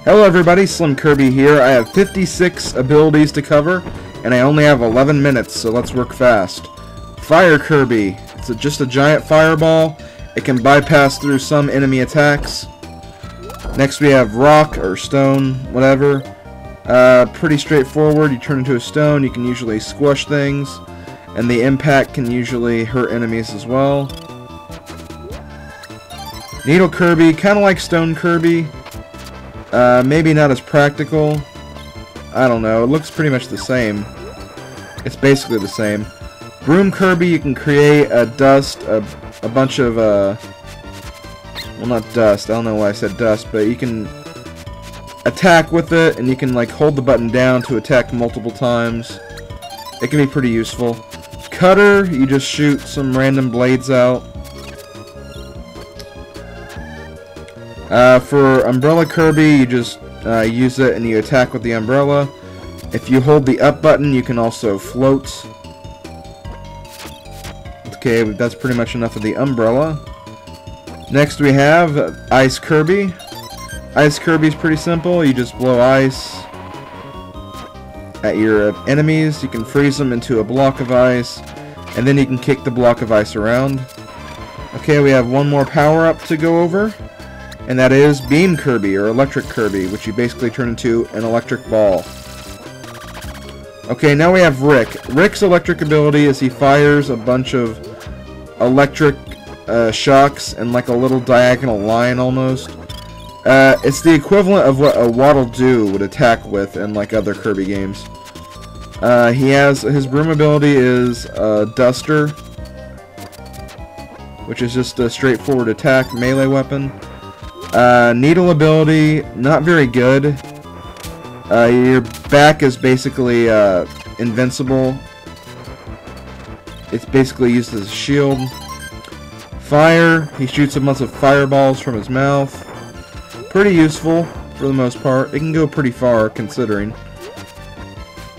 Hello everybody, SlimKirby here. I have 56 abilities to cover, and I only have 11 minutes, so let's work fast. Fire Kirby. It's just a giant fireball. It can bypass through some enemy attacks. Next we have Rock, or Stone, whatever. Pretty straightforward. You turn into a stone, you can usually squish things, and the impact can usually hurt enemies as well. Needle Kirby, kind of like Stone Kirby. Maybe not as practical. I don't know. It looks pretty much the same. It's basically the same. Broom Kirby, you can create a bunch of, well, not dust. I don't know why I said dust, but you can attack with it, and you can, like, hold the button down to attack multiple times. It can be pretty useful. Cutter, you just shoot some random blades out. For Umbrella Kirby, you just use it and you attack with the umbrella. If you hold the up button, you can also float. Okay, that's pretty much enough of the umbrella. Next we have Ice Kirby. Ice Kirby is pretty simple. You just blow ice at your enemies. You can freeze them into a block of ice, and then you can kick the block of ice around. Okay, we have one more power-up to go over. And that is Beam Kirby, or Electric Kirby, which you basically turn into an electric ball. Okay, now we have Rick. Rick's electric ability is he fires a bunch of electric shocks in like a little diagonal line almost. It's the equivalent of what a Waddle-Doo would attack with in like other Kirby games. His broom ability is Duster, which is just a straightforward attack melee weapon. Needle ability, not very good. Your back is basically invincible. It's basically used as a shield. Fire, he shoots a bunch of fireballs from his mouth. Pretty useful for the most part. It can go pretty far considering.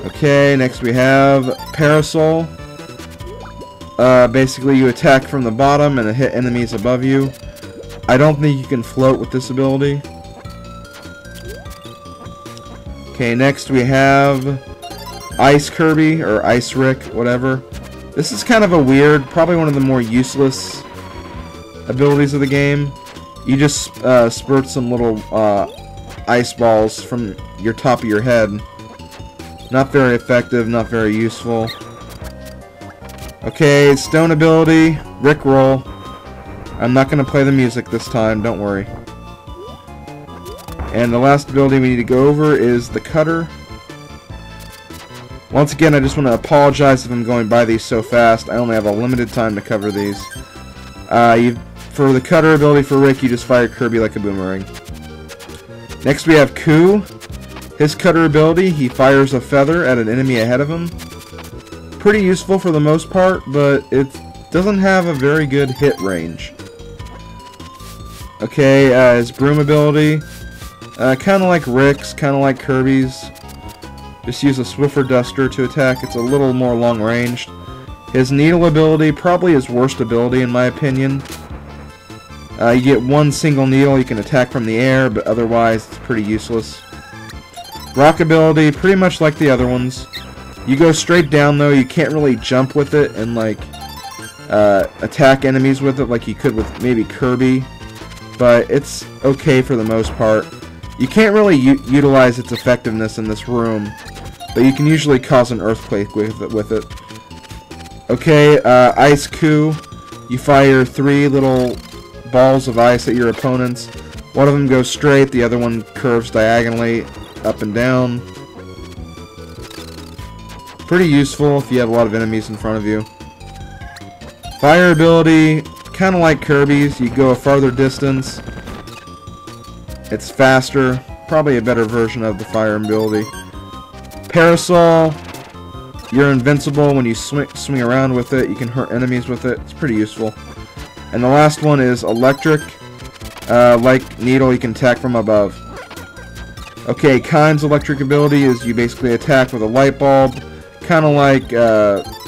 Okay, next we have Parasol. Basically you attack from the bottom and hit enemies above you. I don't think you can float with this ability. Okay, next we have Ice Kirby, or Ice Rick, whatever. This is kind of a weird, probably one of the more useless abilities of the game. You just spurt some little ice balls from your top of your head. Not very effective, not very useful. Okay, Stone ability, Rickroll. I'm not going to play the music this time, don't worry. And the last ability we need to go over is the Cutter. Once again, I just want to apologize if I'm going by these so fast. I only have a limited time to cover these. For the Cutter ability for Rick, you just fire Kirby like a boomerang. Next we have Choo. His Cutter ability, he fires a feather at an enemy ahead of him. Pretty useful for the most part, but it doesn't have a very good hit range. Okay, his broom ability, kind of like Rick's, kind of like Kirby's. Just use a Swiffer Duster to attack. It's a little more long-ranged. His needle ability, probably his worst ability in my opinion. You get one single needle, you can attack from the air, but otherwise it's pretty useless. Rock ability, pretty much like the other ones. You go straight down though, you can't really jump with it and like attack enemies with it like you could with maybe Kirby. But it's okay for the most part. You can't really utilize its effectiveness in this room, but you can usually cause an earthquake with it. Okay, Ice Choo. You fire 3 little balls of ice at your opponents. One of them goes straight, the other one curves diagonally up and down. Pretty useful if you have a lot of enemies in front of you. Fire ability, kind of like Kirby's, you go a farther distance. It's faster, probably a better version of the fire ability. Parasol, you're invincible when you swing around with it. You can hurt enemies with it. It's pretty useful. And the last one is Electric. Like Needle, you can attack from above. Okay, Kine's electric ability is you basically attack with a light bulb. Kind of like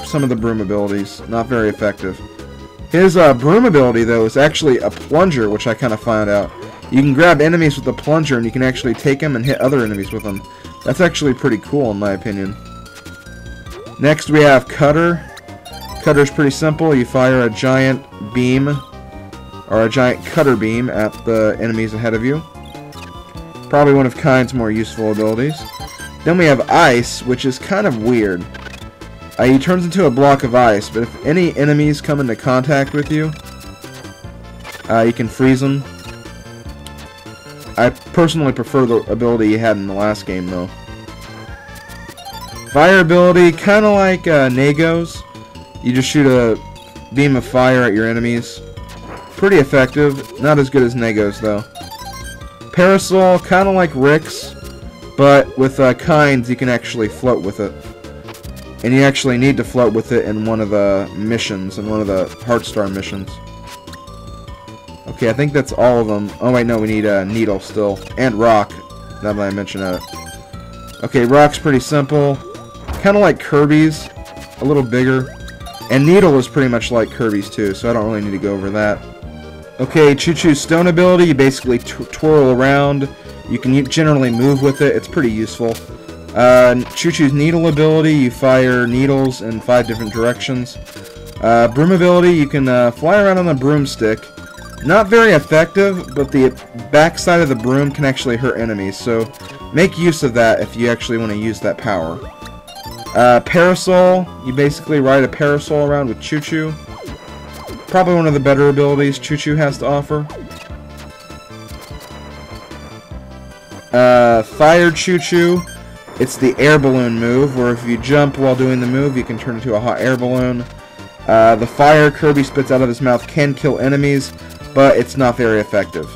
some of the broom abilities. Not very effective. His broom ability, though, is actually a plunger, which I kind of found out. You can grab enemies with the plunger and you can actually take them and hit other enemies with them. That's actually pretty cool in my opinion. Next we have Cutter. Cutter's pretty simple. You fire a giant beam, or a giant cutter beam, at the enemies ahead of you. Probably one of Kine's more useful abilities. Then we have Ice, which is kind of weird. He turns into a block of ice, but if any enemies come into contact with you, you can freeze them. I personally prefer the ability you had in the last game, though. Fire ability, kind of like Nego's. You just shoot a beam of fire at your enemies. Pretty effective. Not as good as Nego's, though. Parasol, kind of like Rick's, but with Kine's, you can actually float with it. And you actually need to float with it in one of the missions, in one of the Heartstar missions. Okay, I think that's all of them. Oh wait, no, we need Needle still. And Rock, now that I mention it. Okay, Rock's pretty simple. Kind of like Kirby's, a little bigger. And Needle is pretty much like Kirby's too, so I don't really need to go over that. Okay, Choo Choo's stone ability, you basically twirl around. You can generally move with it, it's pretty useful. Choo Choo's needle ability, you fire needles in 5 different directions. Broom ability, you can fly around on a broomstick. Not very effective, but the backside of the broom can actually hurt enemies, so make use of that if you actually want to use that power. Parasol, you basically ride a parasol around with Choo Choo. Probably one of the better abilities Choo Choo has to offer. Fire Choo Choo. It's the air balloon move, where if you jump while doing the move, you can turn into a hot air balloon. The fire Kirby spits out of his mouth can kill enemies, but it's not very effective.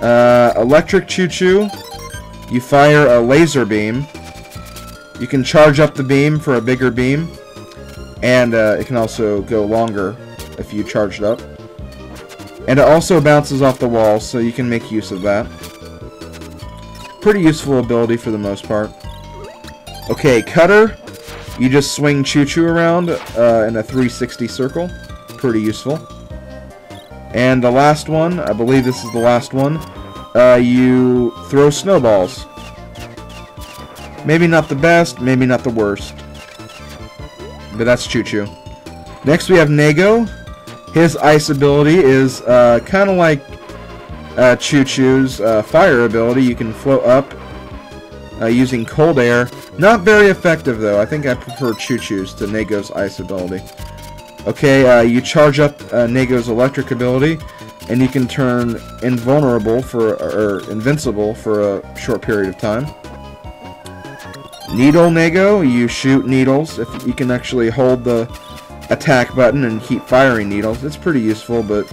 Electric Choo Choo. You fire a laser beam. You can charge up the beam for a bigger beam, and it can also go longer if you charge it up. And it also bounces off the wall, so you can make use of that. Pretty useful ability for the most part. Okay, Cutter. You just swing Choo Choo around in a 360 circle. Pretty useful. And the last one, I believe this is the last one, you throw snowballs. Maybe not the best, maybe not the worst. But that's Choo Choo. Next we have Nego. His ice ability is kind of like Choo Choo's fire ability. You can float up using cold air. Not very effective though. I think I prefer Choo Choo's to Nego's ice ability. Okay, you charge up Nego's electric ability, and you can turn invulnerable or invincible for a short period of time. Needle Nego, you shoot needles. If you can actually hold the attack button and keep firing needles, it's pretty useful, but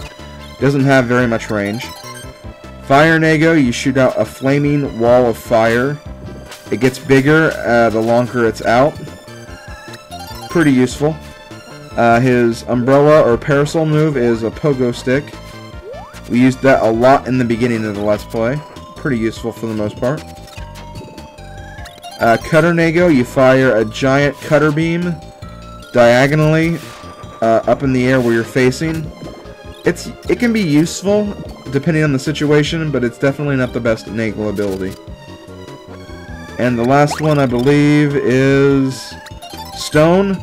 doesn't have very much range. Fire Nego, you shoot out a flaming wall of fire. It gets bigger the longer it's out. Pretty useful. His umbrella or parasol move is a pogo stick. We used that a lot in the beginning of the Let's Play. Pretty useful for the most part. Cutter Nego, you fire a giant cutter beam diagonally up in the air where you're facing. It can be useful depending on the situation, but it's definitely not the best Nego ability. And the last one, I believe, is Stone.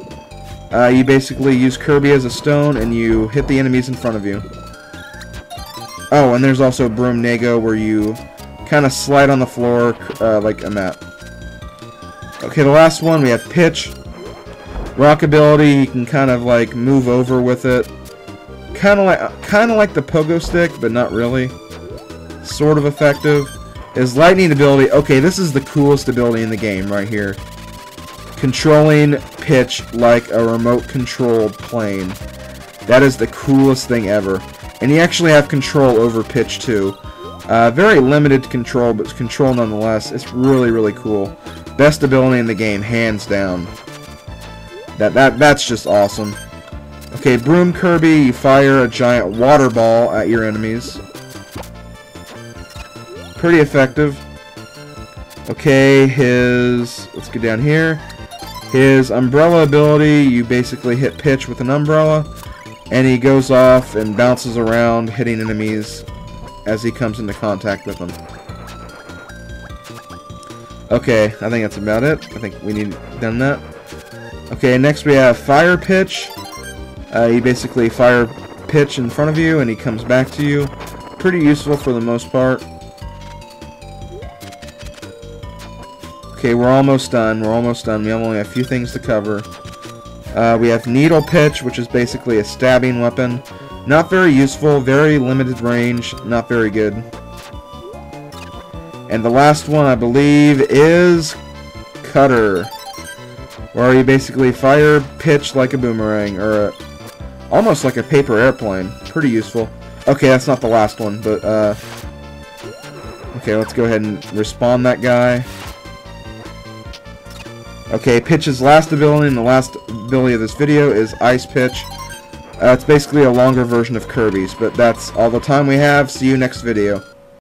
You basically use Kirby as a stone and you hit the enemies in front of you. Oh, and there's also Broom Nego, where you kind of slide on the floor like a mat. Okay, the last one, we have Pitch. Rock ability, you can kind of like move over with it. Kind of like the pogo stick, but not really. Sort of effective. His lightning ability, okay, this is the coolest ability in the game right here. Controlling Pitch like a remote controlled plane. That is the coolest thing ever. And you actually have control over Pitch too. Very limited control, but control nonetheless. It's really, really cool. Best ability in the game, hands down. That's just awesome. Okay, Broom Kirby, you fire a giant water ball at your enemies. Pretty effective. Okay, let's get down here. His umbrella ability, you basically hit Pitch with an umbrella, and he goes off and bounces around, hitting enemies. as he comes into contact with them. Okay, I think that's about it. I think we need done that. Okay, next we have Fire Pitch. You basically fire pitch in front of you and he comes back to you. Pretty useful for the most part. Okay, we're almost done. We're almost done. We only have a few things to cover. We have Needle Pitch, which is basically a stabbing weapon. Not very useful, very limited range, not very good. And the last one, I believe, is Cutter, where you basically fire pitch like a boomerang, or almost like a paper airplane. Pretty useful. Okay, that's not the last one, but okay, let's go ahead and respawn that guy. Okay, Pitch's last ability, and the last ability of this video is Ice Pitch. It's basically a longer version of Kirby's, but that's all the time we have. See you next video.